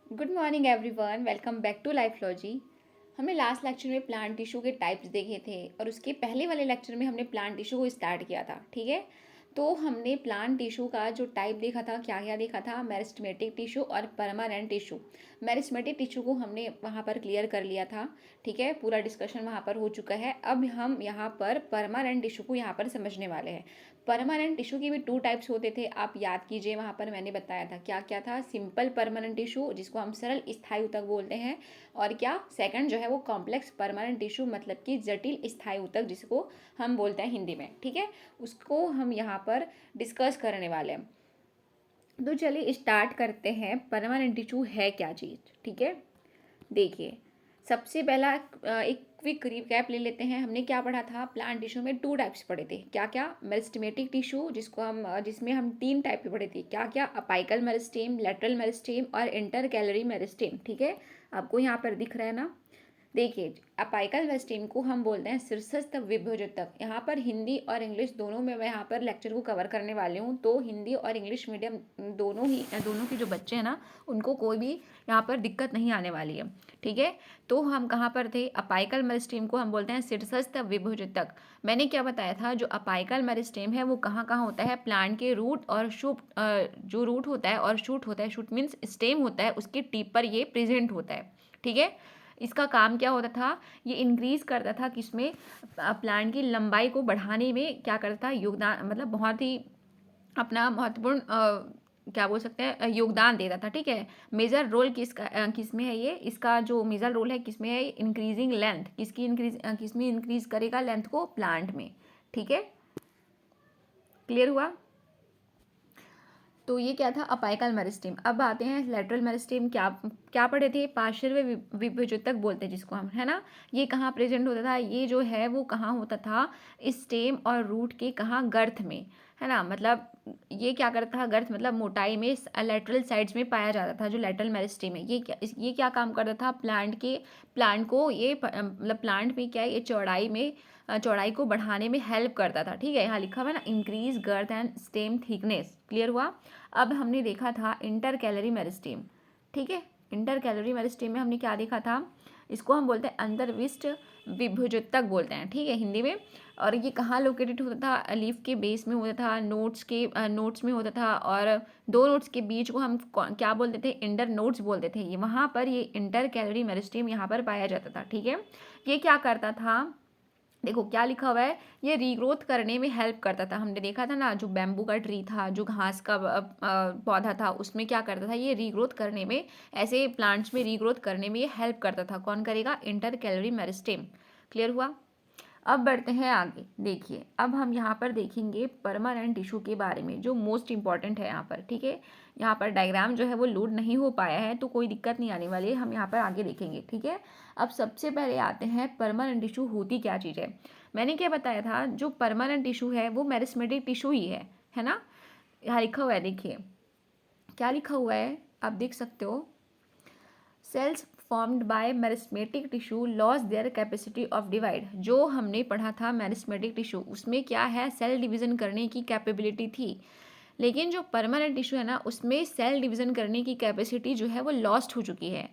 Good morning everyone, welcome back to Lifeology. हमने last lecture में plant tissue के types देखे थे और उसके पहले वाले लेक्चर में हमने प्लांट टिश्यू को स्टार्ट किया था। ठीक है, तो हमने प्लांट टिश्यू का जो टाइप देखा था, क्या क्या देखा था, मेरिस्टेमेटिक टिश्यू और परमानेंट टिश्यू। मेरिस्टेमेटिक टिश्यू को हमने वहाँ पर क्लियर कर लिया था। ठीक है, पूरा डिस्कशन वहाँ पर हो चुका है। अब हम यहाँ पर परमानेंट टिश्यू को यहाँ पर समझने वाले हैं। परमानेंट टिश्यू के भी टू टाइप्स होते थे, आप याद कीजिए। वहाँ पर मैंने बताया था क्या क्या था। सिंपल परमानेंट टिश्यू जिसको हम सरल स्थायी ऊतक बोलते हैं, और क्या सेकंड जो है वो कॉम्प्लेक्स परमानेंट टिश्यू मतलब कि जटिल स्थायी ऊतक जिसको हम बोलते हैं हिंदी में। ठीक है, उसको हम यहाँ पर डिस्कस करने वाले हैं। तो चलिए स्टार्ट करते हैं। परमानेंट टिश्यू है क्या चीज़। ठीक है, देखिए सबसे पहला एक क्विक रिकैप ले लेते हैं। हमने क्या पढ़ा था, प्लांट टिश्यू में टू टाइप्स पढ़े थे। क्या क्या, मेरिस्टेमेटिक टिश्यू जिसमें हम तीन टाइप के पढ़े थे। क्या क्या, अपाइकल मेरिस्टेम, लेटरल मेरिस्टेम और इंटरकैलरी मेरिस्टेम। ठीक है, आपको यहाँ पर दिख रहा है ना। देखिए, अपाइकल मेरिस्टेम को हम बोलते हैं शीर्षस्थ विभुजतक। यहाँ पर हिंदी और इंग्लिश दोनों में मैं यहाँ पर लेक्चर को कवर करने वाली हूँ, तो हिंदी और इंग्लिश मीडियम दोनों के जो बच्चे हैं ना, उनको कोई भी यहाँ पर दिक्कत नहीं आने वाली है। ठीक है, तो हम कहाँ पर थे, अपाइकल मेरिस्टेम को हम बोलते हैं शीर्षस्थ विभुजतक। मैंने क्या बताया था, जो अपाइकल मेरिस्टेम है वो कहाँ कहाँ होता है, प्लांट के रूट और शूट, जो रूट होता है और शूट होता है, शूट मीन्स स्टेम होता है, उसके टिप पर ये प्रेजेंट होता है। ठीक है, इसका काम क्या होता था, ये इंक्रीज करता था किसमें, प्लांट की लंबाई को बढ़ाने में क्या करता था, योगदान, मतलब बहुत ही अपना महत्वपूर्ण क्या बोल सकते हैं, योगदान देता था। ठीक है, मेजर रोल किसमें है ये, इसका जो मेजर रोल है किसमें है, इंक्रीजिंग लेंथ, किसमें इंक्रीज करेगा लेंथ को, प्लांट में। ठीक है, क्लियर हुआ। तो ये क्या था, अपाइकल मेरिस्टेम। अब आते हैं लेटरल मेरिस्टेम। क्या क्या पढ़े थे, पार्श्व विभुजतक बोलते हैं जिसको हम, है ना। ये कहाँ प्रेजेंट होता था, ये जो है वो कहाँ होता था, स्टेम और रूट के कहाँ, गर्थ में, है ना। मतलब ये क्या करता था, गर्थ मतलब मोटाई में लेटरल साइड्स में पाया जाता था। जो लेटरल मेरिस्टेम है ये क्या काम करता था, प्लांट को ये मतलब प्लांट में क्या है, ये चौड़ाई को बढ़ाने में हेल्प करता था। ठीक है, यहाँ लिखा हुआ है ना, increase girth and stem thickness. Clear हुआ। अब हमने देखा था इंटर कैलोरी मेरिस्टेम। ठीक है, इंटर कैलोरी मेरिस्टेम में हमने क्या देखा था, इसको हम बोलते हैं अंतर्विष्ट विभुजतक बोलते हैं। ठीक है, हिंदी में। और ये कहाँ लोकेटेड होता था, लीफ के बेस में होता था, नोट्स में होता था, और दो नोट्स के बीच को हम क्या बोलते थे, इंटर नोट्स बोलते थे। ये वहाँ पर ये इंटर कैलोरी मेरिस्टेम यहाँ पर पाया जाता था। ठीक है, ये क्या करता था, देखो क्या लिखा हुआ है, ये रीग्रोथ करने में हेल्प करता था। हमने देखा था ना, जो बैम्बू का ट्री था, जो घास का पौधा था, उसमें क्या करता था, ये रीग्रोथ करने में, ऐसे प्लांट्स में रीग्रोथ करने में ये हेल्प करता था। कौन करेगा, इंटर कैलोरी मेरिस्टेम। क्लियर हुआ। अब बढ़ते हैं आगे। देखिए, अब हम यहाँ पर देखेंगे परमानेंट टिश्यू के बारे में, जो मोस्ट इंपॉर्टेंट है यहाँ पर। ठीक है, यहाँ पर डायग्राम जो है वो लोड नहीं हो पाया है, तो कोई दिक्कत नहीं आने वाली है, हम यहाँ पर आगे देखेंगे। ठीक है, अब सबसे पहले आते हैं परमानेंट टिश्यू होती क्या चीज़ है। मैंने क्या बताया था, जो परमानेंट टिश्यू है वो मेरिस्टेमेटिक टिश्यू ही है ना। यहाँ लिखा हुआ है, देखिए क्या लिखा हुआ है, आप देख सकते हो, cells formed by meristematic tissue lose their capacity of divide. जो हमने पढ़ा था मेरिस्टेमेटिक टिश्यू, उसमें क्या है, सेल डिवीजन करने की कैपेबिलिटी थी। लेकिन जो परमानेंट टिश्यू है ना, उसमें सेल डिवीजन करने की कैपेसिटी जो है वो लॉस्ट हो चुकी है।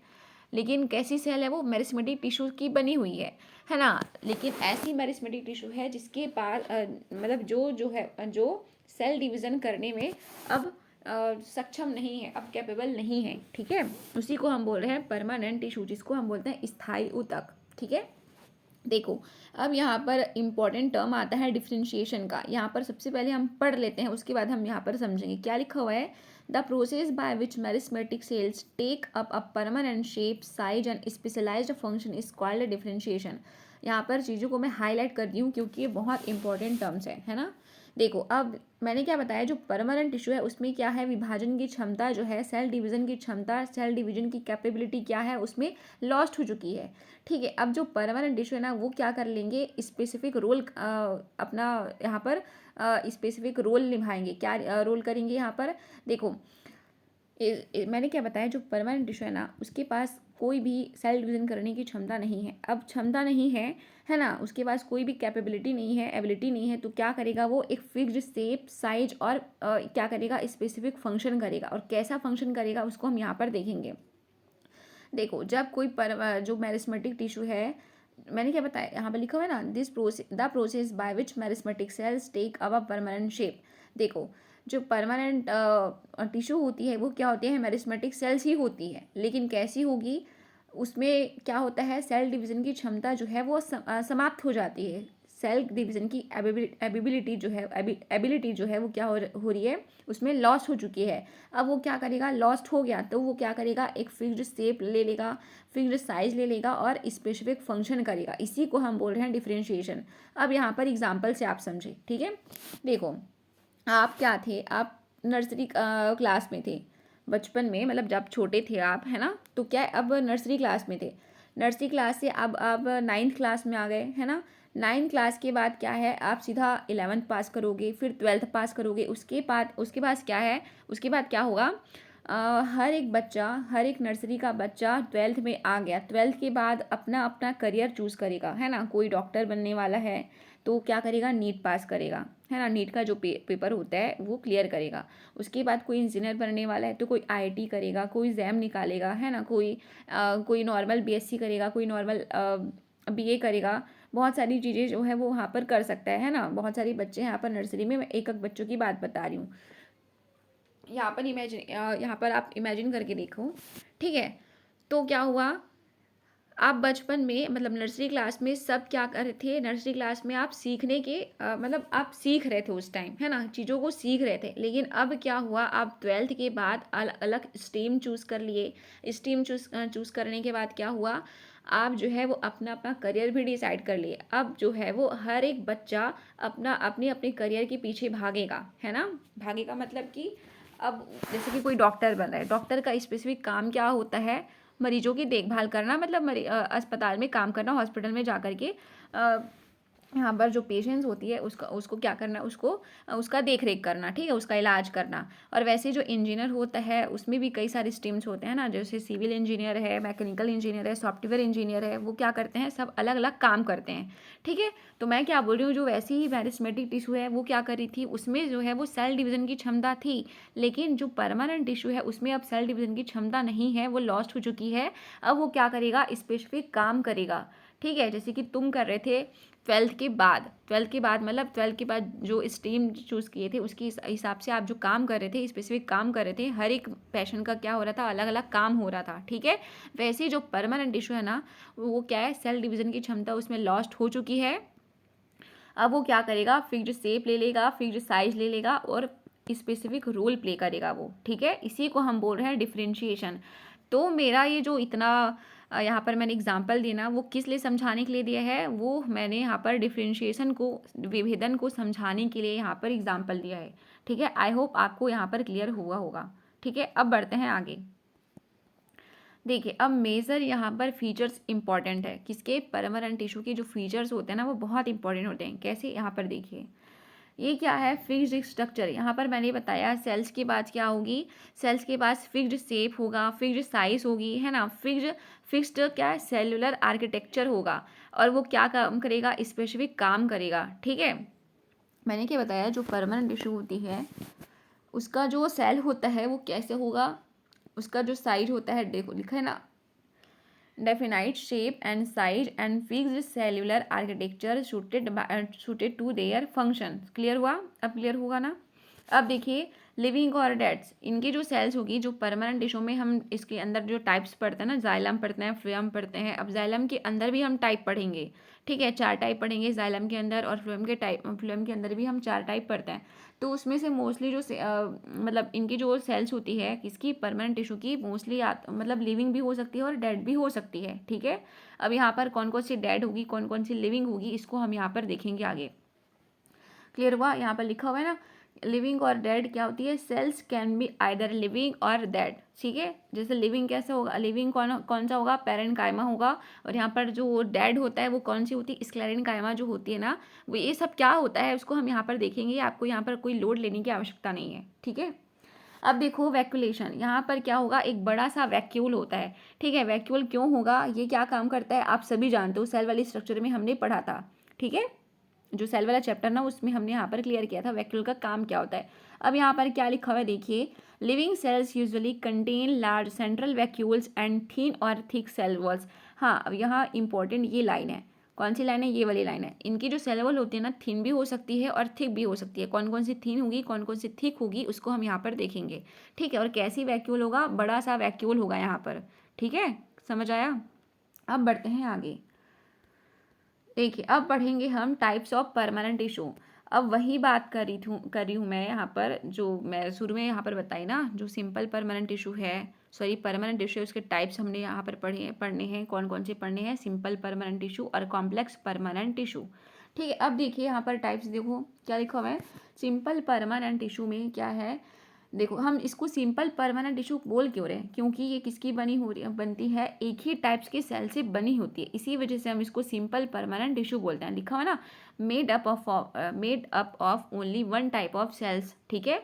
लेकिन कैसी सेल है वो, मेरिस्टेमेटिक टिश्यू की बनी हुई है ना। लेकिन ऐसी मेरिस्टेमेटिक टिश्यू है जिसके पास मतलब जो है, जो सेल डिवीजन करने में अब सक्षम नहीं है, अब कैपेबल नहीं है। ठीक है, उसी को हम बोल रहे हैं परमानेंट टिश्यू, जिसको हम बोलते हैं स्थायी ऊतक। ठीक है, देखो अब यहाँ पर इंपॉर्टेंट टर्म आता है डिफ्रेंशिएशन का। यहाँ पर सबसे पहले हम पढ़ लेते हैं, उसके बाद हम यहाँ पर समझेंगे क्या लिखा हुआ है। The process by which meristematic cells take up a permanent shape, size and specialised function is called differentiation. यहाँ पर चीज़ों को मैं हाईलाइट कर दी हूँ क्योंकि ये बहुत इंपॉर्टेंट टर्म्स है ना। देखो, अब मैंने क्या बताया, जो परमानेंट टिश्यू है उसमें क्या है, विभाजन की क्षमता जो है, सेल डिवीजन की क्षमता, सेल डिवीजन की कैपेबिलिटी क्या है, उसमें लॉस्ट हो चुकी है। ठीक है, अब जो परमानेंट टिश्यू है ना, वो क्या कर लेंगे, स्पेसिफिक रोल अपना यहाँ पर स्पेसिफिक रोल निभाएंगे। क्या रोल करेंगे यहाँ पर, देखो मैंने क्या बताया, जो परमानेंट टिश्यू है ना, उसके पास कोई भी सेल डिवीजन करने की क्षमता नहीं है। अब क्षमता नहीं है ना, उसके पास कोई भी कैपेबिलिटी नहीं है, एबिलिटी नहीं है, तो क्या करेगा वो, एक फिक्स्ड शेप, साइज और क्या करेगा, स्पेसिफिक फंक्शन करेगा। और कैसा फंक्शन करेगा उसको हम यहाँ पर देखेंगे। देखो जब कोई जो मेरिस्मेटिक टिश्यू है, मैंने क्या बताया यहाँ पर लिखा हुआ है ना, this process the process by which meristematic cells take a permanent shape. देखो जो परमानेंट टिश्यू होती है वो क्या होती है, मेरिस्मेटिक सेल्स ही होती है, लेकिन कैसी होगी, उसमें क्या होता है, सेल डिवीज़न की क्षमता जो है वो समाप्त हो जाती है। सेल डिवीज़न की एबिलिटी जो है, एबिलिटी जो है वो क्या हो रही है, उसमें लॉस्ट हो चुकी है। अब वो क्या करेगा, लॉस्ट हो गया तो वो क्या करेगा, एक फिक्स्ड शेप ले लेगा, फिक्स्ड साइज ले लेगा और स्पेसिफिक फंक्शन करेगा। इसी को हम बोल रहे हैं डिफरेंशिएशन। अब यहाँ पर एग्जांपल से आप समझे, ठीक है। देखो आप क्या थे, आप नर्सरी क्लास में थे बचपन में, मतलब जब छोटे थे आप, है ना, तो क्या अब नर्सरी क्लास में थे, नर्सरी क्लास से अब 9th क्लास में आ गए, है ना। 9th क्लास के बाद क्या है, आप सीधा 11th पास करोगे, फिर 12th पास करोगे, उसके बाद क्या है, उसके बाद क्या होगा, हर एक बच्चा, हर एक नर्सरी का बच्चा 12th में आ गया, 12th के बाद अपना अपना करियर चूज़ करेगा, है ना। कोई डॉक्टर बनने वाला है तो क्या करेगा, नीट पास करेगा, है ना, नीट का जो पेपर होता है वो क्लियर करेगा। उसके बाद कोई इंजीनियर बनने वाला है तो कोई आईआईटी करेगा, कोई जैम निकालेगा, है ना, कोई नॉर्मल बीएससी करेगा, कोई नॉर्मल बीए करेगा। बहुत सारी चीज़ें जो है वो वहाँ पर कर सकता है ना। बहुत सारे बच्चे हैं यहाँ पर नर्सरी में, मैं एक एक बच्चों की बात बता रही हूँ। यहाँ पर आप इमेजिन करके देखो, ठीक है। तो क्या हुआ, आप बचपन में, मतलब नर्सरी क्लास में सब क्या कर रहे थे, नर्सरी क्लास में आप सीखने के मतलब आप सीख रहे थे उस टाइम, है ना, चीज़ों को सीख रहे थे। लेकिन अब क्या हुआ, आप 12th के बाद अलग अलग स्ट्रीम चूज़ कर लिए। स्ट्रीम चूज़ करने के बाद क्या हुआ, आप जो है वो अपना अपना करियर भी डिसाइड कर लिए। अब जो है वो हर एक बच्चा अपने अपने करियर के पीछे भागेगा, है ना। भागेगा मतलब कि अब जैसे कि कोई डॉक्टर बन रहा है, डॉक्टर का स्पेसिफिक काम क्या होता है, मरीजों की देखभाल करना, मतलब अस्पताल में काम करना, हॉस्पिटल में जा कर के यहाँ पर जो पेशेंट्स होती है उसका उसको क्या करना, उसका देख रेख करना, ठीक है, उसका इलाज करना। और वैसे जो इंजीनियर होता है उसमें भी कई सारे स्ट्रीम्स होते हैं ना, जैसे सिविल इंजीनियर है, मैकेनिकल इंजीनियर है, सॉफ्टवेयर इंजीनियर है, वो क्या करते हैं, सब अलग अलग काम करते हैं, ठीक है। तो मैं क्या बोल रही हूँ, जो वैसी ही मेरिस्मेटिक टिश्यू है वो क्या कर रही थी, उसमें जो है वो सेल डिवीज़न की क्षमता थी, लेकिन जो परमानेंट टिश्यू है उसमें अब सेल डिवीज़न की क्षमता नहीं है, वो लॉस्ट हो चुकी है। अब वो क्या करेगा, स्पेसिफिक काम करेगा, ठीक है। जैसे कि तुम कर रहे थे 12th के बाद मतलब 12th के बाद जो स्ट्रीम चूज़ किए थे उसके हिसाब से आप जो काम कर रहे थे, स्पेसिफिक काम कर रहे थे, हर एक पैशन का क्या हो रहा था, अलग अलग काम हो रहा था, ठीक है। वैसे जो परमानेंट इशू है ना, वो क्या है, सेल डिवीज़न की क्षमता उसमें लॉस्ट हो चुकी है। अब वो क्या करेगा, फिक्स्ड शेप ले लेगा, फिक्स्ड साइज ले लेगा और स्पेसिफिक रोल प्ले करेगा वो, ठीक है। इसी को हम बोल रहे हैं डिफरेंशिएशन। तो मेरा ये जो इतना यहाँ पर मैंने एग्जांपल देना, वो किस लिए समझाने के लिए दिया है, वो मैंने यहाँ पर डिफरेंशिएशन को, विभेदन को समझाने के लिए यहाँ पर एग्जांपल दिया है, ठीक है। आई होप आपको यहाँ पर क्लियर हुआ होगा, ठीक है। अब बढ़ते हैं आगे। देखिए अब मेजर यहाँ पर फीचर्स इंपॉर्टेंट है, किसके, परमानेंट टिश्यू के जो फीचर्स होते हैं ना वो बहुत इंपॉर्टेंट होते हैं। कैसे, यहाँ पर देखिए, ये क्या है, फिक्स्ड स्ट्रक्चर। यहाँ पर मैंने बताया सेल्स के बाद क्या होगी, सेल्स के बाद फिक्स्ड शेप होगा, फिक्स्ड साइज होगी, है ना, फिक्स्ड क्या है, सेलुलर आर्किटेक्चर होगा। और वो क्या काम करेगा, स्पेसिफिक काम करेगा, ठीक है। मैंने क्या बताया, जो परमानेंट टिश्यू होती है उसका जो सेल होता है वो कैसे होगा, उसका जो साइज होता है, देखो लिखा है ना, definite shape and size and fixed cellular architecture suited to their function। Clear हुआ, अब क्लियर होगा ना। अब देखिए लिविंग और डेड्स, इनकी जो सेल्स होगी, जो परमानेंट टिश्यू में हम इसके अंदर जो टाइप्स पढ़ते हैं ना, जाइलम पढ़ते हैं, फ्लोएम पढ़ते हैं। अब जाइलम के अंदर भी हम टाइप पढ़ेंगे, ठीक है, 4 टाइप पढ़ेंगे जाइलम के अंदर, और फ्लोएम के अंदर भी हम 4 टाइप पढ़ते हैं। तो उसमें से मोस्टली जो मतलब इनकी जो सेल्स होती है किसकी, परमानेंट टिश्यू की, मोस्टली मतलब लिविंग भी हो सकती है और डेड भी हो सकती है, ठीक है। अब यहाँ पर कौन कौन सी डेड होगी, कौन कौन सी लिविंग होगी, इसको हम यहाँ पर देखेंगे आगे। क्लियर हुआ, यहाँ पर लिखा हुआ है ना, लिविंग और डेड क्या होती है, cells can be either living और डेड, ठीक है। जैसे लिविंग कैसे होगा, लिविंग कौन कौन सा होगा, पैरेन्काइमा होगा। और यहाँ पर जो डेड होता है वो कौन सी होती है, स्क्लेरेन्काइमा जो होती है ना, वो, ये सब क्या होता है उसको हम यहाँ पर देखेंगे। आपको यहाँ पर कोई लोड लेने की आवश्यकता नहीं है, ठीक है। अब देखो वैक्यूलेशन, यहाँ पर क्या होगा, एक बड़ा सा वैक्यूल होता है, ठीक है। वैक्यूल क्यों होगा, ये क्या काम करता है, आप सभी जानते हो, सेल वाली स्ट्रक्चर में हमने पढ़ा था, ठीक है। जो सेल वाला चैप्टर ना उसमें हमने यहाँ पर क्लियर किया था वैक्यूल का काम क्या होता है। अब यहाँ पर क्या लिखा हुआ है देखिए, living cells usually contain large central vacuoles and thin और थिक सेल वॉल्स। हाँ, अब यहाँ इंपॉर्टेंट ये लाइन है। कौन सी लाइन है? ये वाली लाइन है। इनकी जो सेल वॉल होती है ना, थिन भी हो सकती है और थिक भी हो सकती है। कौन कौन सी थिन होगी, कौन कौन सी थिक होगी, उसको हम यहाँ पर देखेंगे। ठीक है, और कैसी वैक्यूल होगा? बड़ा सा वैक्यूल होगा यहाँ पर। ठीक है, समझ आया? अब बढ़ते हैं आगे। देखिए, अब पढ़ेंगे हम टाइप्स ऑफ परमानेंट टिश्यू। अब वही बात कर रही हूँ मैं यहाँ पर, जो मैं शुरू में यहाँ पर बताई ना, जो सिंपल परमानेंट टिश्यू है, सॉरी परमानेंट टिश्यू है, उसके टाइप्स हमने यहाँ पर पढ़ने हैं। कौन कौन से पढ़ने हैं? सिंपल परमानेंट टिश्यू और कॉम्प्लेक्स परमानेंट टिश्यू। ठीक है, अब देखिए यहाँ पर टाइप्स देखो क्या लिखा हुआ है। सिंपल परमानेंट टिश्यू में क्या है? देखो, हम इसको सिंपल परमानेंट टिश्यू बोल क्यों रहे हैं? क्योंकि ये किसकी बनती है? एक ही टाइप्स के सेल से बनी होती है, इसी वजह से हम इसको सिंपल परमानेंट टिश्यू बोलते हैं। लिखा हुआ ना, made up of only one type of cells. ठीक है,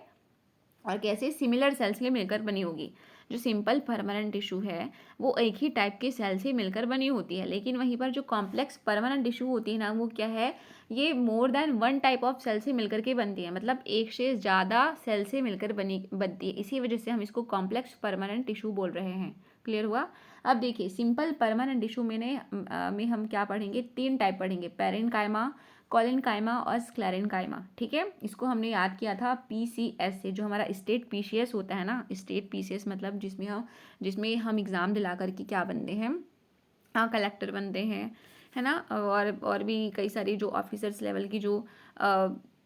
और कैसे? सिमिलर सेल्स के मिलकर बनी होगी। जो सिंपल परमानेंट टिश्यू है वो एक ही टाइप के सेल से मिलकर बनी होती है, लेकिन वहीं पर जो कॉम्प्लेक्स परमानेंट टिश्यू होती है ना, वो क्या है? ये more than one type of cell से मिलकर के बनती है, मतलब एक से ज़्यादा सेल से मिलकर बनती है, इसी वजह से हम इसको कॉम्प्लेक्स परमानेंट टिश्यू बोल रहे हैं। क्लियर हुआ? अब देखिए, सिंपल परमानेंट टिश्यू में हम क्या पढ़ेंगे? 3 टाइप पढ़ेंगे, पेरेन्काइमा, कॉलिनकाइमा और स्क्लेरेन्काइमा। ठीक है, इसको हमने याद किया था पीसीएस से, जो हमारा स्टेट पीसीएस होता है ना, स्टेट पीसीएस मतलब जिसमें हम एग्ज़ाम दिला करके क्या बनते हैं? हाँ, कलेक्टर बनते हैं, है ना। और भी कई सारी जो ऑफिसर्स लेवल की जो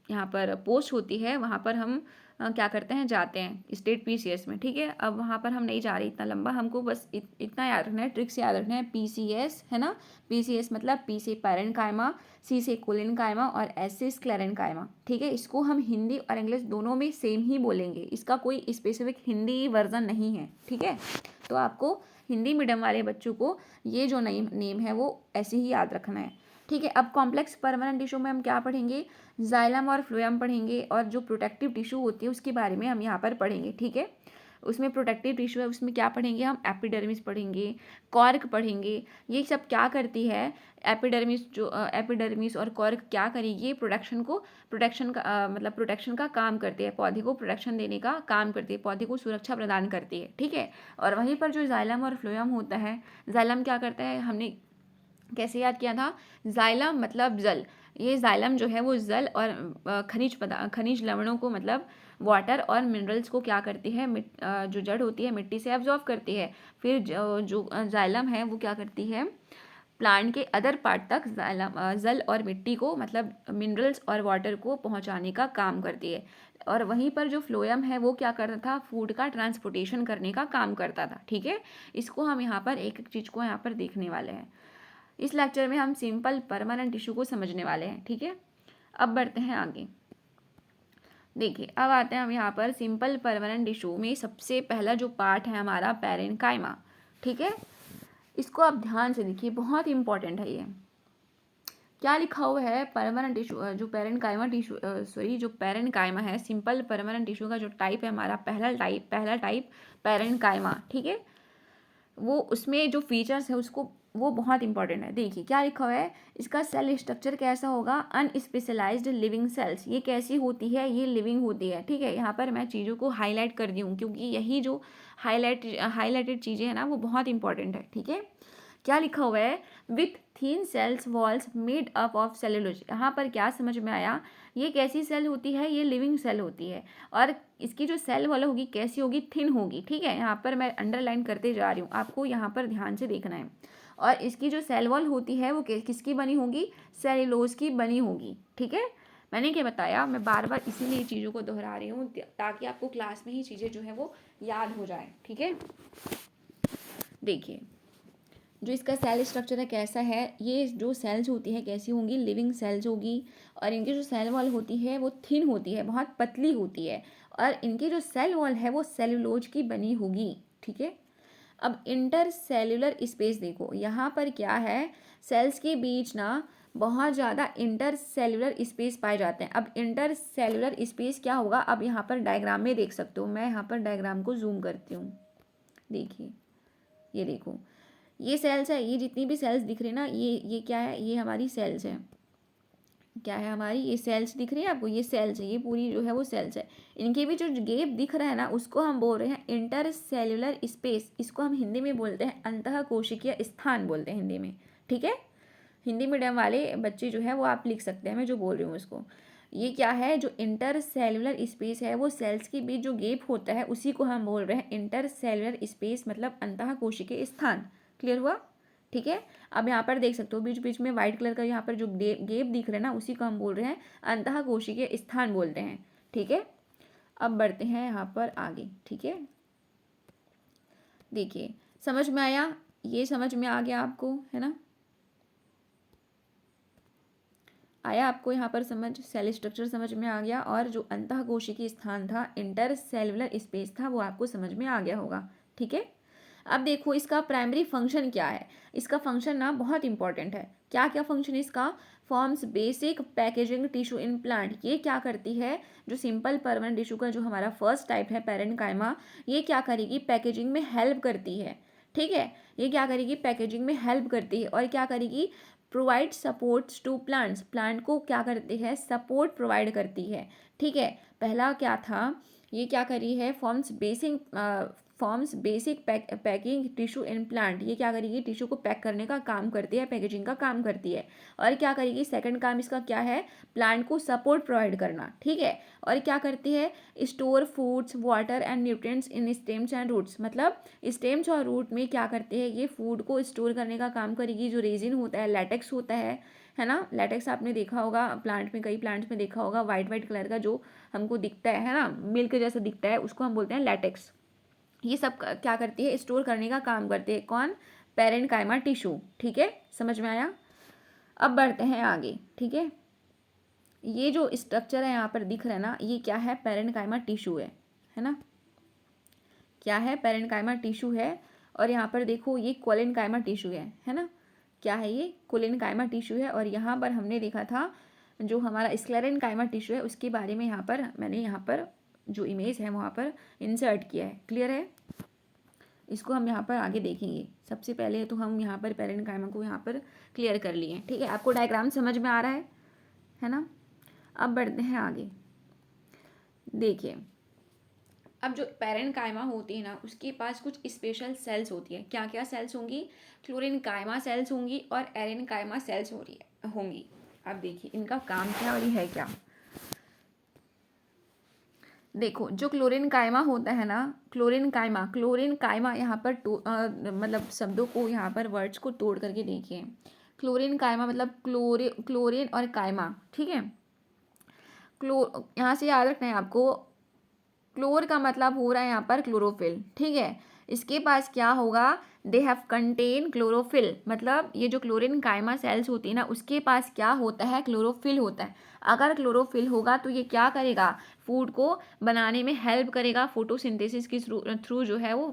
यहाँ पर पोस्ट होती है, वहाँ पर हम क्या करते हैं? जाते हैं स्टेट पीसीएस में। ठीक है, अब वहाँ पर हम नहीं जा रहे इतना लंबा, हमको बस इतना याद रखना है, ट्रिक से याद रखना है। पीसीएस है ना, पीसीएस मतलब पी से पैरेन्काइमा, सी से कोलिनकाइमा और एस से स्क्लेरेन्काइमा। ठीक है, इसको हम हिंदी और इंग्लिश दोनों में सेम ही बोलेंगे, इसका कोई स्पेसिफिक हिंदी वर्जन नहीं है। ठीक है, तो आपको हिंदी मीडियम वाले बच्चों को ये जो नेम है वो ऐसे ही याद रखना है। ठीक है, अब कॉम्प्लेक्स परमानेंट टिश्यू में हम क्या पढ़ेंगे? जाइलम और फ्लोएम पढ़ेंगे, और जो प्रोटेक्टिव टिश्यू होती है उसके बारे में हम यहाँ पर पढ़ेंगे। ठीक है, उसमें प्रोटेक्टिव टिश्यू है, उसमें क्या पढ़ेंगे हम? एपिडर्मिस पढ़ेंगे, कॉर्क पढ़ेंगे। ये सब क्या करती है? एपिडर्मिस और कॉर्क क्या करेगी? प्रोटेक्शन का काम करती है, पौधे को प्रोटेक्शन देने का काम करती है, पौधे को सुरक्षा प्रदान करती है। ठीक है, और वहीं पर जो जाइलम और फ्लोएम होता है, जाइलम क्या करता है? हमने कैसे याद किया था? जाइलम मतलब जल। ये जाइलम जो है वो जल और खनिज लवणों को, मतलब वाटर और मिनरल्स को क्या करती है? जो जड़ होती है मिट्टी से एब्जॉर्ब करती है। फिर जो जाइलम है वो क्या करती है? प्लांट के अदर पार्ट तक जल और मिट्टी को, मतलब मिनरल्स और वाटर को पहुंचाने का काम करती है। और वहीं पर जो फ्लोएम है वो क्या करता था? फूड का ट्रांसपोर्टेशन करने का काम करता था। ठीक है, इसको हम यहाँ पर एक एक चीज़ को यहाँ पर देखने वाले हैं। इस लेक्चर में हम सिंपल परमानेंट टिश्यू को समझने वाले हैं। ठीक है, अब बढ़ते हैं आगे। देखिए, अब आते हैं हम यहाँ पर सिंपल परमानेंट टिश्यू में सबसे पहला जो पार्ट है हमारा पैरेन्काइमा। ठीक है, इसको आप ध्यान से देखिए, बहुत इंपॉर्टेंट है ये। क्या लिखा हुआ है? परमानेंट टिश्यू, जो पैरेन्काइमा है, सिंपल परमानेंट टिश्यू का जो टाइप है हमारा, पहला टाइप पैरेन्काइमा। ठीक है, वो उसमें जो फीचर्स है उसको, वो बहुत इंपॉर्टेंट है। देखिए क्या लिखा हुआ है, इसका सेल स्ट्रक्चर कैसा होगा? अनस्पेशलाइज्ड लिविंग सेल्स। ये कैसी होती है? ये लिविंग होती है। ठीक है, यहाँ पर मैं चीज़ों को हाईलाइट कर दी हूँ, क्योंकि यही जो हाईलाइटेड चीज़ें हैं ना, वो बहुत इंपॉर्टेंट है। ठीक है, क्या लिखा हुआ है? With thin cells walls made up of cellulose. यहाँ पर क्या समझ में आया? ये कैसी सेल होती है? ये लिविंग सेल होती है, और इसकी जो सेल वॉल होगी कैसी होगी? थिन होगी। ठीक है, यहाँ पर मैं अंडरलाइन करते जा रही हूँ, आपको यहाँ पर ध्यान से देखना है। और इसकी जो सेल वॉल होती है वो किसकी बनी होगी? सेलुलोज की बनी होगी। ठीक है, मैंने क्या बताया? मैं बार बार इसीलिए चीज़ों को दोहरा रही हूँ, ताकि आपको क्लास में ही चीज़ें जो है वो याद हो जाए। ठीक है, देखिए जो इसका सेल स्ट्रक्चर है कैसा है? ये जो सेल्स होती है कैसी होंगी? लिविंग सेल्स होगी, और इनकी जो सेल वॉल होती है वो थिन होती है, बहुत पतली होती है, और इनकी जो सेल वॉल है वो सेलुलोज की बनी होगी। ठीक है, अब इंटर सेलुलर स्पेस देखो, यहाँ पर क्या है? सेल्स के बीच ना बहुत ज़्यादा इंटर सेलुलर स्पेस पाए जाते हैं। अब इंटर सेलुलर स्पेस क्या होगा? अब यहाँ पर डायग्राम में देख सकते हो, मैं यहाँ पर डायग्राम को जूम करती हूँ। देखिए, ये देखो, ये सेल्स है, ये जितनी भी सेल्स दिख रही है ना, ये क्या है? ये हमारी सेल्स हैं। क्या है हमारी, ये सेल्स दिख रही है आपको, ये सेल्स है, ये पूरी जो है वो सेल्स है। इनके भी जो गैप दिख रहा है ना, उसको हम बोल रहे हैं इंटर सेल्यूलर स्पेस। इसको हम हिंदी में बोलते हैं अंतः कोशिकीय स्थान बोलते हैं हिंदी में। ठीक है, हिंदी मीडियम वाले बच्चे जो है वो आप लिख सकते हैं, मैं जो बोल रही हूँ उसको। ये क्या है, जो इंटर सेल्यूलर स्पेस है, वो सेल्स के बीच जो गैप होता है उसी को हम बोल रहे हैं इंटर सेल्यूलर स्पेस, मतलब अंतः कोशिकीय स्थान। क्लियर हुआ? ठीक है, अब यहाँ पर देख सकते हो बीच बीच में वाइट कलर का यहाँ पर जो गैप दिख रहा है ना, उसी को हम बोल रहे हैं अंतः कोशिकीय स्थान बोलते हैं। ठीक है, अब बढ़ते हैं यहाँ पर आगे। ठीक है, देखिए समझ में आया, ये समझ में आ गया आपको, है ना? आया आपको यहाँ पर समझ, सेल स्ट्रक्चर समझ में आ गया, और जो अंतः कोशिकीय स्थान था, इंटर सेलुलर स्पेस था, वो आपको समझ में आ गया होगा। ठीक है, अब देखो इसका प्राइमरी फंक्शन क्या है। इसका फंक्शन ना बहुत इंपॉर्टेंट है। क्या क्या फंक्शन है इसका? Forms basic packaging tissue in plant. ये क्या करती है, जो सिंपल परमानेंट टिश्यू का जो हमारा फर्स्ट टाइप है पैरेन्काइमा, ये क्या करेगी, पैकेजिंग में हेल्प करती है। ठीक है, ये क्या करेगी, पैकेजिंग में हेल्प करती है, और क्या करेगी, provide supports to plants. Plant को क्या करती है, सपोर्ट प्रोवाइड करती है। ठीक है, पहला क्या था, ये क्या करी है, forms basic packing tissue in plant. ये क्या करेगी, टिश्यू को पैक करने का काम करती है, पैकेजिंग का काम करती है। और क्या करेगी, सेकंड काम इसका क्या है, प्लांट को सपोर्ट प्रोवाइड करना। ठीक है, और क्या करती है, store foods water and nutrients in stems and roots. मतलब स्टेम्स और रूट में क्या करते हैं, ये फूड को स्टोर करने का काम करेगी। जो रेजिन होता है, लैटेक्स होता है ना, लैटेक्स आपने देखा होगा प्लांट में, कई प्लांट्स में देखा होगा, वाइट वाइट कलर का जो हमको दिखता है ना, मिल्क जैसा दिखता है, उसको हम बोलते हैं लैटेक्स। ये सब क्या करती है, स्टोर करने का काम करते हैं। कौन, पैरेन्काइमा टिश्यू। ठीक है, समझ में आया? अब बढ़ते हैं आगे। ठीक है, ये जो स्ट्रक्चर है यहाँ पर दिख रहा है ना, ये क्या है, पैरेन्काइमा टिश्यू है ना, क्या है, पैरेन्काइमा टिश्यू है। और यहाँ पर देखो ये कोलेनकाइमा टिश्यू है ना, क्या है ये, कोलेनकाइमा टिश्यू है। और यहाँ पर हमने देखा था जो हमारा स्क्लेरेनकाइमा टिश्यू है, उसके बारे में यहाँ पर मैंने यहाँ पर जो इमेज है वहाँ पर इंसर्ट किया है। क्लियर है? इसको हम यहाँ पर आगे देखेंगे। सबसे पहले तो हम यहाँ पर पैरेन्काइमा को यहाँ पर क्लियर कर लिए। ठीक है, आपको डायग्राम समझ में आ रहा है ना? अब बढ़ते हैं आगे। देखिए, अब जो पैरेन्काइमा होती है ना, उसके पास कुछ स्पेशल सेल्स होती है। क्या क्या सेल्स होंगी, क्लोरेनकाइमा सेल्स होंगी और एरेनकाइमा सेल्स होंगी। अब देखिए इनका काम क्या और ये है क्या। देखो जो क्लोरेनकाइमा होता है ना, क्लोरेनकाइमा यहाँ पर मतलब शब्दों को यहाँ पर वर्ड्स को तोड़ करके देखिए। क्लोरेनकाइमा मतलब क्लोरीन और काइमा। ठीक है, यहाँ से याद रखना है आपको, क्लोर का मतलब हो रहा है यहाँ पर क्लोरोफिल। ठीक है, इसके पास क्या होगा, दे हैव कंटेन क्लोरोफिल। मतलब ये जो क्लोरीन काइमा सेल्स होती है ना, उसके पास क्या होता है, क्लोरोफिल होता है। अगर क्लोरोफिल होगा तो ये क्या करेगा, फूड को बनाने में हेल्प करेगा। फोटोसिंथेसिस के थ्रू जो है वो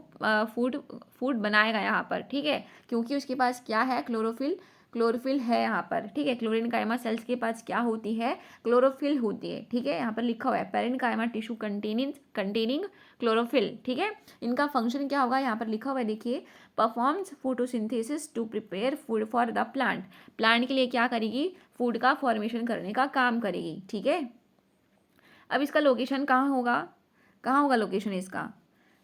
फूड बनाएगा यहाँ पर। ठीक है, क्योंकि उसके पास क्या है, क्लोरोफिल है यहाँ पर। ठीक है, क्लोरेनकाइमा सेल्स के पास क्या होती है, क्लोरोफिल होती है। ठीक है, यहाँ पर लिखा हुआ है पैरेन्काइमा टिश्यू कंटेनिंग क्लोरोफिल। ठीक है, इनका फंक्शन क्या होगा, यहाँ पर लिखा हुआ है देखिए, performs photosynthesis to prepare food for the plant. Plant के लिए क्या करेगी, फूड का फॉर्मेशन करने का काम करेगी। ठीक है, अब इसका लोकेशन कहाँ होगा लोकेशन इसका,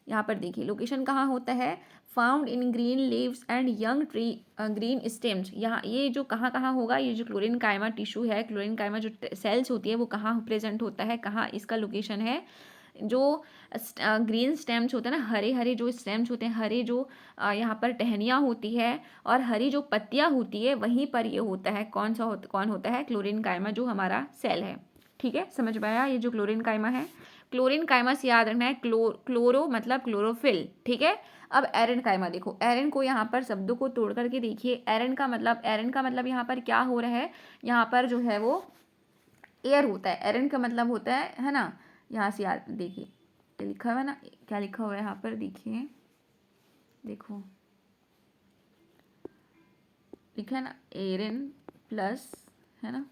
यहाँ पर देखिए लोकेशन कहाँ होता है, found in green leaves and young tree green stems. यहाँ ये जो कहाँ होगा, ये जो क्लोरेनकाइमा टिश्यू है, क्लोरेनकाइमा जो सेल्स होती है वो कहाँ प्रेजेंट होता है, कहाँ इसका लोकेशन है, जो ग्रीन स्टेम्स होते हैं ना, हरे हरे जो स्टेम्स होते हैं, हरे जो यहाँ पर टहनियाँ होती है और हरी जो पत्तियाँ होती है, वहीं पर ये होता है। कौन होता है, क्लोरेनकाइमा जो हमारा सेल है। ठीक है, समझ में आया, ये जो क्लोरेनकाइमा है, क्लोरेनकाइमा से याद रखना है, क्लोरो मतलब क्लोरोफिल। ठीक है, अब एरेनकाइमा देखो, एरेन को यहाँ पर शब्दों को तोड़ करके देखिए। एरेन का मतलब यहाँ पर क्या हो रहा है, यहाँ पर जो है वो एयर होता है। एरेन का मतलब होता है ना, यहाँ से याद देखिए लिखा हुआ है ना, क्या लिखा हुआ है यहाँ पर देखिए, देखो लिखा है ना, एरेन प्लस, है ना,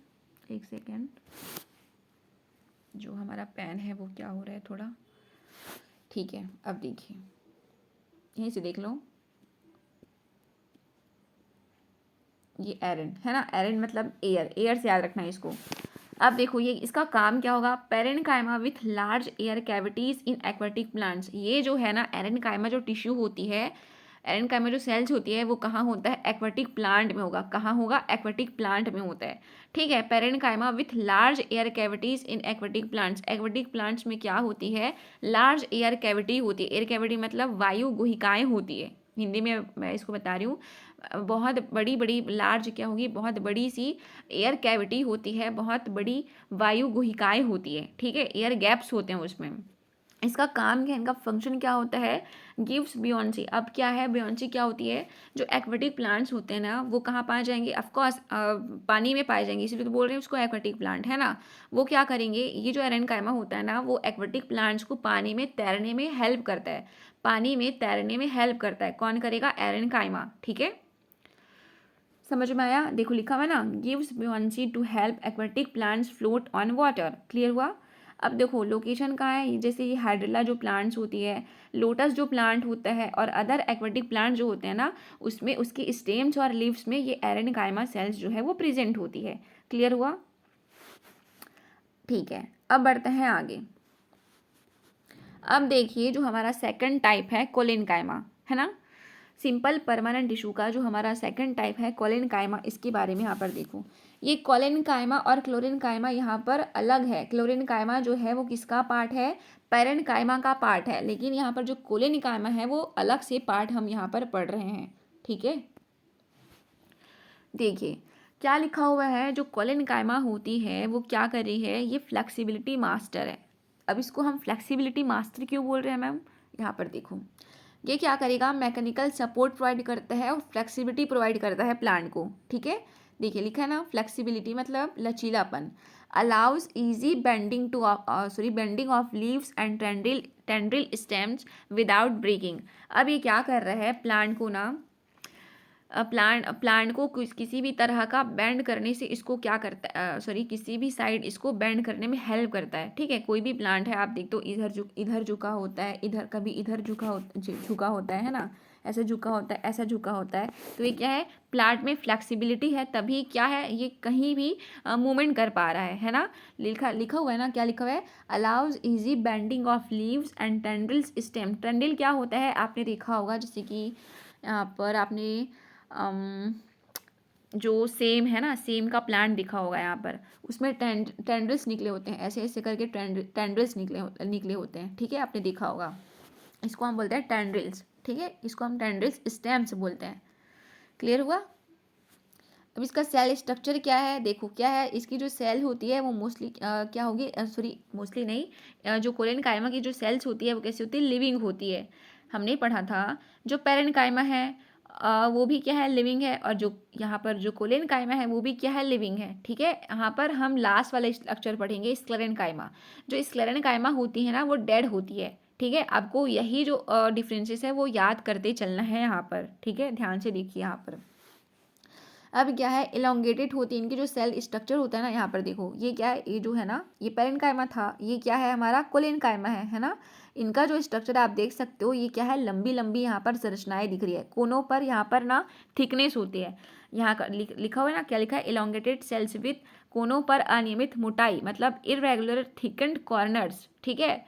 एक सेकेंड, जो हमारा पेन है वो क्या हो रहा है थोड़ा। ठीक है, अब देखिए यहीं से देख लो, ये एरन है ना, एरन मतलब एयर, एयर से याद रखना है इसको। अब देखो ये इसका काम क्या होगा, parenchyma with large air cavities in aquatic plants. ये जो है ना एरेन्काइमा जो टिश्यू होती है, एरेन्काइमा जो सेल्स होती है वो कहाँ होता है, एक्वाटिक प्लांट में होगा। कहाँ होगा, एक्वाटिक प्लांट में होता है। ठीक है, parenchyma with large air cavities in aquatic plants. Aquatic plants में क्या होती है, लार्ज एयर कैविटी होती है। एयर कैविटी मतलब वायु गुहिकाएं होती है, हिंदी में मैं इसको बता रही हूँ। बहुत बड़ी बड़ी लार्ज क्या होगी, बहुत बड़ी सी एयर कैविटी होती है, बहुत बड़ी वायु गुहिकाएं होती है। ठीक है, एयर गैप्स होते हैं उसमें। इसका काम क्या है, इनका फंक्शन क्या होता है, गिव्स बियोन्सी। अब क्या है, बियोन्सी क्या होती है, जो एक्वेटिक प्लांट्स होते हैं ना वो कहाँ पाए जाएंगे, ऑफकोर्स पानी में पाए जाएंगे, इसीलिए तो बोल रहे हैं उसको एक्वेटिक प्लांट है ना। वो क्या करेंगे, ये जो एरेन्काइमा होता है ना वो एक्वेटिक प्लांट्स को पानी में तैरने में हेल्प करता है। पानी में तैरने में हेल्प करता है, कौन करेगा, एरेन्काइमा। ठीक है, समझ में आया, देखो लिखा हुआ है ना, gives buoyancy to help aquatic plants float on water. Clear हुआ। अब देखो लोकेशन कहाँ है, जैसे ये हाइड्रिला जो प्लांट्स होती है, लोटस जो प्लांट होता है और अदर एक्वेटिक प्लांट जो होते हैं ना, उसमें उसके स्टेम्स और लीव्स में ये एरेन्काइमा सेल्स जो है वो प्रेजेंट होती है। क्लियर हुआ। ठीक है, अब बढ़ते हैं आगे। अब देखिए जो हमारा सेकंड टाइप है कोलिनकाइमा, है ना, सिंपल परमानेंट टिश्यू का जो हमारा सेकंड टाइप है कोलिनकाइमा, इसके बारे में यहाँ पर देखो। ये कोलिनकाइमा और क्लोरिनकाइमा यहाँ पर अलग है। क्लोरिनकाइमा जो है वो किसका पार्ट है, पेरेन्काइमा का पार्ट है, लेकिन यहाँ पर जो कोलिनकाइमा है वो अलग से पार्ट हम यहाँ पर पढ़ रहे हैं। ठीक है, देखिए क्या लिखा हुआ है, जो कोलिनकाइमा होती है वो क्या कर रही है, ये फ्लेक्सिबिलिटी मास्टर है। अब इसको हम फ्लेक्सिबिलिटी मास्टर क्यों बोल रहे हैं मैम, यहाँ पर देखो ये क्या करेगा, मैकेनिकल सपोर्ट प्रोवाइड करता है और फ्लेक्सिबिलिटी प्रोवाइड करता है प्लांट को। ठीक है, देखिए लिखा है ना, फ्लेक्सिबिलिटी मतलब लचीलापन, allows easy bending to bending of leaves and tendril stems without breaking. अब ये क्या कर रहा है, प्लांट को ना प्लांट को किसी भी तरह का बेंड करने से इसको क्या करता है, किसी भी साइड इसको बेंड करने में हेल्प करता है। ठीक है, कोई भी प्लांट है आप देख तो इधर झुका होता है, इधर कभी इधर झुका होता है ना, ऐसे झुका होता है, ऐसा झुका होता है। तो ये क्या है, प्लांट में फ्लेक्सिबिलिटी है, तभी क्या है ये कहीं भी मूवमेंट कर पा रहा है ना। लिखा हुआ है ना, क्या लिखा हुआ है, allows easy bending of leaves and tendrils stem. Tendril क्या होता है आपने देखा होगा, जैसे कि यहाँ पर आपने जो सेम है ना, सेम का प्लांट दिखा होगा यहाँ पर, उसमें टेंड्रिल्स निकले होते हैं, ऐसे ऐसे करके टेंड्रिल्स निकले होते हैं। ठीक है, आपने देखा होगा, इसको हम बोलते हैं टेंड्रिल्स। ठीक है, इसको हम टेंड्रिल्स स्टेम्स बोलते हैं। क्लियर हुआ। अब इसका सेल स्ट्रक्चर क्या है, देखो क्या है, इसकी जो सेल होती है वो मोस्टली क्या होगी, मोस्टली नहीं, जो कोलिनकाइमा की जो सेल्स होती है वो कैसी होती है, लिविंग होती है। हमने पढ़ा था जो पेरेन्काइमा है वो भी क्या है, लिविंग है, और जो यहाँ पर जो कोलिनकाइमा है वो भी क्या है, लिविंग है। ठीक है, यहाँ पर हम लास्ट वाला स्ट्रक्चर पढ़ेंगे, स्क्लेरेन्काइमा। जो स्क्लेरेन्काइमा होती है ना वो डेड होती है। ठीक है, आपको यही जो डिफरेंसेस है वो याद करते चलना है यहाँ पर। ठीक है, ध्यान से देखिए यहाँ पर। अब क्या है, इलोंगेटेड होती है, इनकी जो सेल स्ट्रक्चर होता है ना, यहाँ पर देखो ये क्या है, ये जो है ना ये पेरेन्काइमा था, ये क्या है हमारा कोलिनकाइमा है ना। इनका जो स्ट्रक्चर आप देख सकते हो, ये क्या है, लंबी लंबी यहाँ पर संरचनाएं दिख रही है, कोनों पर यहाँ पर ना थिकनेस होती है। यहाँ का लिखा हुआ है ना, क्या लिखा है, इलोंगेटेड सेल्स विथ कोनों पर अनियमित मोटाई, मतलब इरेगुलर थिकन्ड कॉर्नर्स। ठीक है,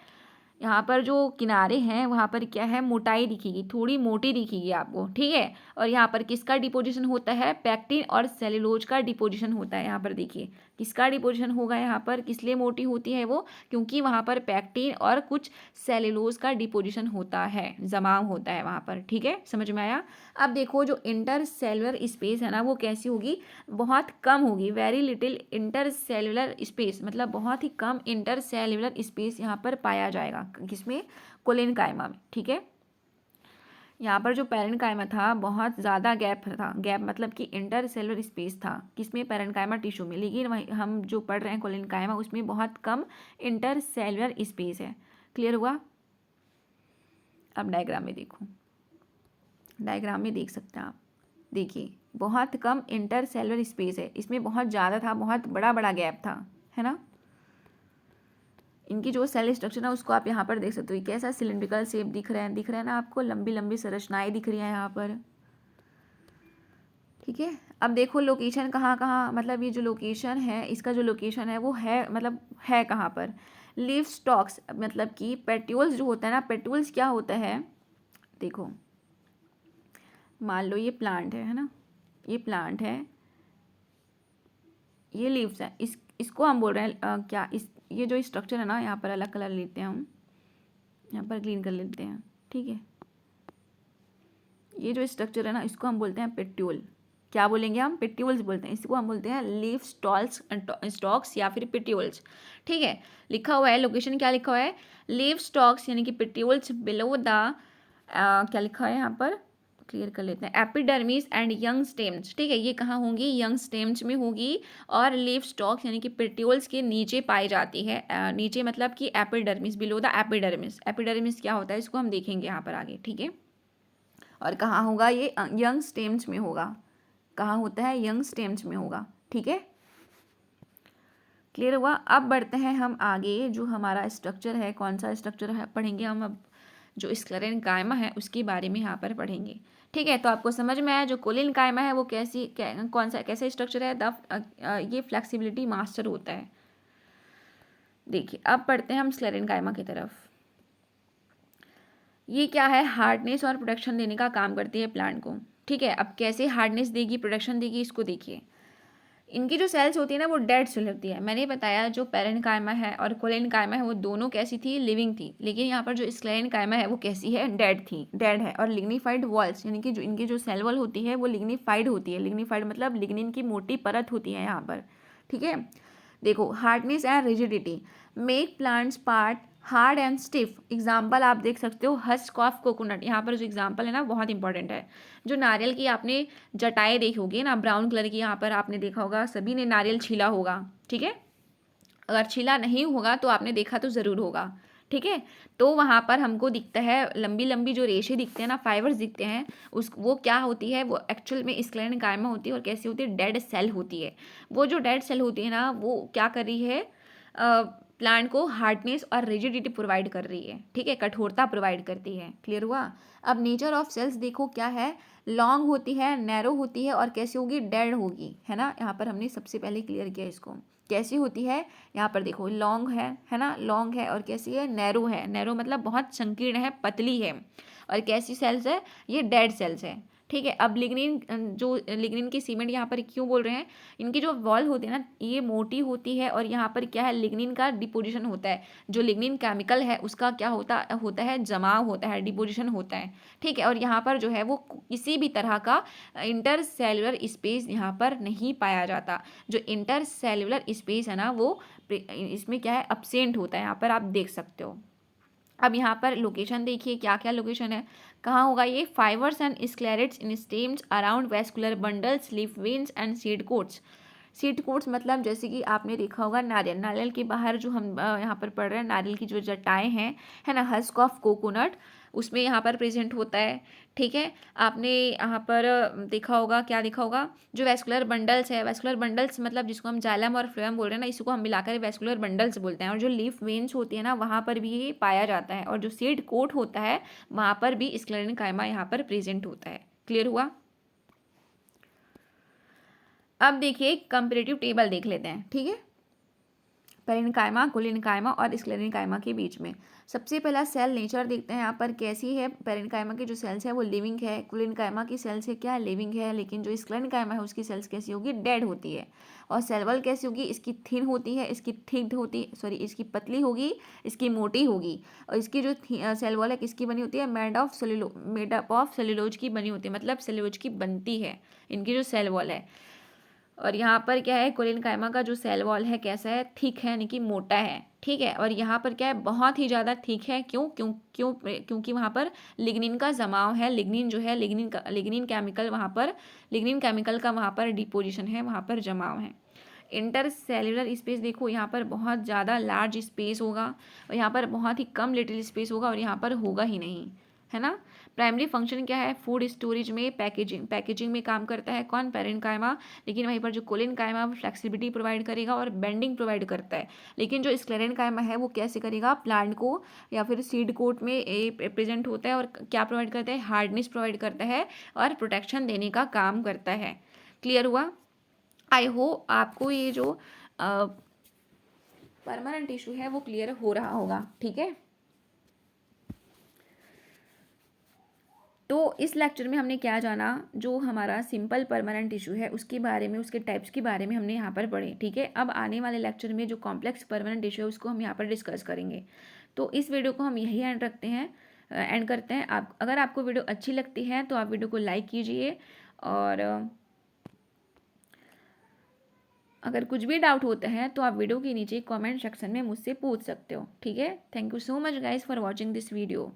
यहाँ पर जो किनारे हैं वहाँ पर क्या है, मोटाई दिखेगी, थोड़ी मोटी दिखेगी आपको। ठीक है, और यहाँ पर किसका डिपोजिशन होता है, पैक्टिन और सेल्यूलोज का डिपोजिशन होता है। यहाँ पर देखिए किसका डिपोजिशन होगा, यहाँ पर किस लिए मोटी होती है वो, क्योंकि वहाँ पर पैक्टिन और कुछ सेल्यूलोज का डिपोजिशन होता है, जमाव होता है वहाँ पर। ठीक है, समझ में आया। अब देखो जो इंटरसेलुलर स्पेस है ना वो कैसी होगी, बहुत कम होगी, वेरी लिटिल इंटरसेलुलर स्पेस, मतलब बहुत ही कम इंटरसेलुलर स्पेस यहाँ पर पाया जाएगा, किसमें, कोलिनकाइमा में। ठीक है, यहाँ पर जो पेरेन्काइमा था बहुत ज़्यादा गैप था, गैप मतलब कि इंटरसेलुलर स्पेस था, किसमें, पेरेन्काइमा टिश्यू में, लेकिन वही हम जो पढ़ रहे हैं कोलिनकाइमा उसमें बहुत कम इंटरसेलुलर स्पेस है। क्लियर हुआ। अब डायग्राम में देखो, डायग्राम में देख सकते हैं आप, देखिए बहुत कम इंटरसेलुलर स्पेस है, इसमें बहुत ज़्यादा था, बहुत बड़ा बड़ा गैप था, है ना। इनकी जो सेल स्ट्रक्चर है उसको आप यहाँ पर देख सकते हो, कैसा सिलिंड्रिकल शेप दिख रहा है ना आपको, लंबी लंबी संरचनाएं दिख रही हैं यहाँ पर। ठीक है, अब देखो लोकेशन कहाँ कहाँ, मतलब ये जो लोकेशन है, इसका जो लोकेशन है वो है मतलब है कहाँ पर। लीफ स्टॉक्स मतलब कि पेट्यूल्स जो होता है ना, पेट्यूल्स क्या होता है, देखो मान लो ये प्लांट है ना, ये प्लांट है, ये लीव्स है, इसको हम बोल रहे हैं क्या, इस ये जो स्ट्रक्चर है ना, यहाँ पर अलग कलर लेते हैं हम, यहाँ पर क्लीन कर लेते हैं, ठीक है। ये जो स्ट्रक्चर है ना, इसको हम बोलते हैं पेट्यूल। क्या बोलेंगे हम, पेट्यूल्स बोलते हैं, इसको हम बोलते हैं लीफ स्टॉल्स स्टॉक्स या फिर पेट्यूल्स, ठीक है। लिखा हुआ है लोकेशन, क्या लिखा हुआ है, लीफ स्टॉक्स यानी कि पेट्यूल्स बिलो द क्या लिखा है यहाँ पर, क्लियर कर लेते हैं, एपिडर्मिस एंड यंग स्टेम्स, ठीक है। ये कहाँ होंगी, यंग स्टेम्स में होगी, और लीफ स्टॉक्स यानी कि पेट्यूल्स के नीचे पाई जाती है। नीचे मतलब कि epidermis, below the epidermis. Epidermis क्या होता है इसको हम देखेंगे यहाँ पर आगे, ठीक है। और कहाँ होगा ये, यंग स्टेम्स में होगा। कहाँ होता है, यंग स्टेम्स में होगा, ठीक है। क्लियर हुआ। अब बढ़ते हैं हम आगे, जो हमारा स्ट्रक्चर है, कौन सा स्ट्रक्चर है पढ़ेंगे हम अब, जो स्क्लेरेन कायमा है उसके बारे में यहाँ पर पढ़ेंगे, ठीक है। तो आपको समझ में आया जो कोलिन कायमा है वो कौन सा कैसा स्ट्रक्चर है, ये फ्लेक्सिबिलिटी मास्टर होता है। देखिए अब पढ़ते हैं हम स्क्लेरेन कायमा की तरफ। ये क्या है, हार्डनेस और प्रोटेक्शन देने का काम करती है प्लांट को, ठीक है। अब कैसे हार्डनेस देगी, प्रोटेक्शन देगी, इसको देखिए। इनकी जो सेल्स होती है ना वो डेड सेल होती है। मैंने बताया जो पेरेंट कायमा है और कोलेन कायमा है वो दोनों कैसी थी, लिविंग थी, लेकिन यहाँ पर जो स्क्लेरेन कायमा है वो कैसी है, डेड थी, डेड है। और लिग्निफाइड वॉल्स यानी कि जो इनकी जो सेल वॉल होती है वो लिग्निफाइड होती है। लिग्निफाइड मतलब लिग्निन की मोटी परत होती है यहाँ पर, ठीक है। देखो hardness and rigidity make plants part hard and stiff. Example आप देख सकते हो, हस्क ऑफ कोकोनट, यहाँ पर जो एग्जाम्पल है ना बहुत इंपॉर्टेंट है। जो नारियल की आपने जटाएं देखी होगी ना, ब्राउन कलर की, यहाँ पर आपने देखा होगा, सभी ने नारियल छीला होगा, ठीक है। अगर छीला नहीं होगा तो आपने देखा तो ज़रूर होगा, ठीक है। तो वहाँ पर हमको दिखता है लंबी लंबी जो रेशे दिखते हैं ना, फाइबर्स दिखते हैं, उस वो क्या होती है, वो एक्चुअल में स्क्लेरेन कायमा होती है। और कैसी होती है, डेड सेल होती है। वो जो डेड सेल होती है ना वो क्या कर रही है, प्लांट को हार्डनेस और रिजिडिटी प्रोवाइड कर रही है, ठीक है, कठोरता प्रोवाइड करती है। क्लियर हुआ। अब नेचर ऑफ सेल्स देखो क्या है, लॉन्ग होती है, नैरो होती है, और कैसी होगी, डेड होगी, है ना। यहाँ पर हमने सबसे पहले क्लियर किया इसको, कैसी होती है, यहाँ पर देखो लॉन्ग है ना, लॉन्ग है, और कैसी है, नैरो है। नैरो मतलब बहुत संकीर्ण है, पतली है। और कैसी सेल्स है, ये डेड सेल्स है, ठीक है। अब लिग्निन, जो लिग्निन की सीमेंट यहाँ पर क्यों बोल रहे हैं, इनकी जो वॉल होती है ना ये मोटी होती है, और यहाँ पर क्या है, लिग्निन का डिपोजिशन होता है। जो लिग्निन केमिकल है उसका क्या होता होता है, जमाव होता है, डिपोजिशन होता है, ठीक है। और यहाँ पर जो है वो किसी भी तरह का इंटरसेल्युलर स्पेस यहाँ पर नहीं पाया जाता। जो इंटरसेल्युलर स्पेस है ना वो इसमें क्या है, अब्सेंट होता है, यहाँ पर आप देख सकते हो। अब यहाँ पर लोकेशन देखिए, क्या क्या लोकेशन है, कहाँ होगा ये, fibres and sclereids in stems around vascular bundles, leaf veins and seed coats. Seed coats मतलब जैसे कि आपने देखा होगा नारियल, नारियल के बाहर जो हम यहाँ पर पढ़ रहे हैं, नारियल की जो जटाएं हैं, है ना, हस्क ऑफ कोकोनट, उसमें यहाँ पर प्रेजेंट होता है, ठीक है। आपने यहाँ पर देखा होगा, क्या देखा होगा, जो वेस्कुलर बंडल्स है, वेस्कुलर बंडल्स मतलब जिसको हम जाइलम और फ्लोएम बोल रहे हैं ना, इसको हम मिलाकर वेस्कुलर बंडल्स बोलते हैं। और जो लीफ वेन्स होती है ना वहाँ पर भी ये पाया जाता है, और जो सीड कोट होता है वहाँ पर भी स्क्लेरेन कायमा यहाँ पर प्रेजेंट होता है। क्लियर हुआ। अब देखिए कंपेरेटिव टेबल देख लेते हैं, ठीक है, पेरेन्काइमा, कोलिनकाइमा और स्क्लेरेनकाइमा के बीच में। सबसे पहला सेल नेचर देखते हैं यहाँ पर कैसी है। पेरेन्काइमा की जो सेल्स है वो लिविंग है, कोलिनकाइमा की सेल्स है क्या है, लिविंग है, लेकिन जो स्क्लेरेनकाइमा है उसकी सेल्स कैसी होगी, डेड होती है। और सेल वॉल कैसी होगी, इसकी थिन होती है, इसकी थिक होती, सॉरी इसकी पतली होगी, इसकी मोटी होगी। और इसकी जो सेल वॉल है किसकी बनी होती है, मेड अप ऑफ सेलुलोज की बनी होती है, मतलब सेलुलोज की बनती है इनकी जो सेल वॉल है। और यहाँ पर क्या है, कोलिनकाइमा का जो सेल वॉल है कैसा है, थिक है, यानी कि मोटा है, ठीक है। और यहाँ पर क्या है, बहुत ही ज़्यादा थिक है, क्यों क्यों क्यों क्योंकि वहाँ पर लिग्निन का जमाव है। लिग्निन जो है, लिग्निन केमिकल वहाँ पर, लिग्निन केमिकल का वहाँ पर डिपोजिशन है, वहाँ पर जमाव है। इंटरसेल्युलर स्पेस देखो, यहाँ पर बहुत ज़्यादा लार्ज स्पेस होगा, और यहाँ पर बहुत ही कम लिटिल स्पेस होगा, और यहाँ पर होगा ही नहीं, है ना। प्राइमरी फंक्शन क्या है, फूड स्टोरेज में, पैकेजिंग में काम करता है कौन, पेरेन्काइमा। लेकिन वहीं पर जो कोलिनकाइमा फ्लेक्सिबिलिटी प्रोवाइड करेगा और बेंडिंग प्रोवाइड करता है। लेकिन जो स्क्लेरेनकाइमा है वो कैसे करेगा, प्लांट को या फिर सीड कोट में प्रेजेंट होता है, और क्या प्रोवाइड करता है, हार्डनेस प्रोवाइड करता है, और प्रोटेक्शन देने का काम करता है। क्लियर हुआ? आई होप आपको ये जो परमानेंट टिश्यू है वो क्लियर हो रहा होगा। ठीक है, तो इस लेक्चर में हमने क्या जाना, जो हमारा सिंपल परमानेंट टिश्यू है उसके बारे में, उसके टाइप्स के बारे में हमने यहाँ पर पढ़े। ठीक है, अब आने वाले लेक्चर में जो कॉम्प्लेक्स परमानेंट टिश्यू है उसको हम यहाँ पर डिस्कस करेंगे। तो इस वीडियो को हम यही एंड रखते हैं, एंड करते हैं। आप अगर आपको वीडियो अच्छी लगती है तो आप वीडियो को लाइक कीजिए, और अगर कुछ भी डाउट होता है तो आप वीडियो के नीचे कमेंट सेक्शन में मुझसे पूछ सकते हो। ठीक है, thank you so much guys for watching this video.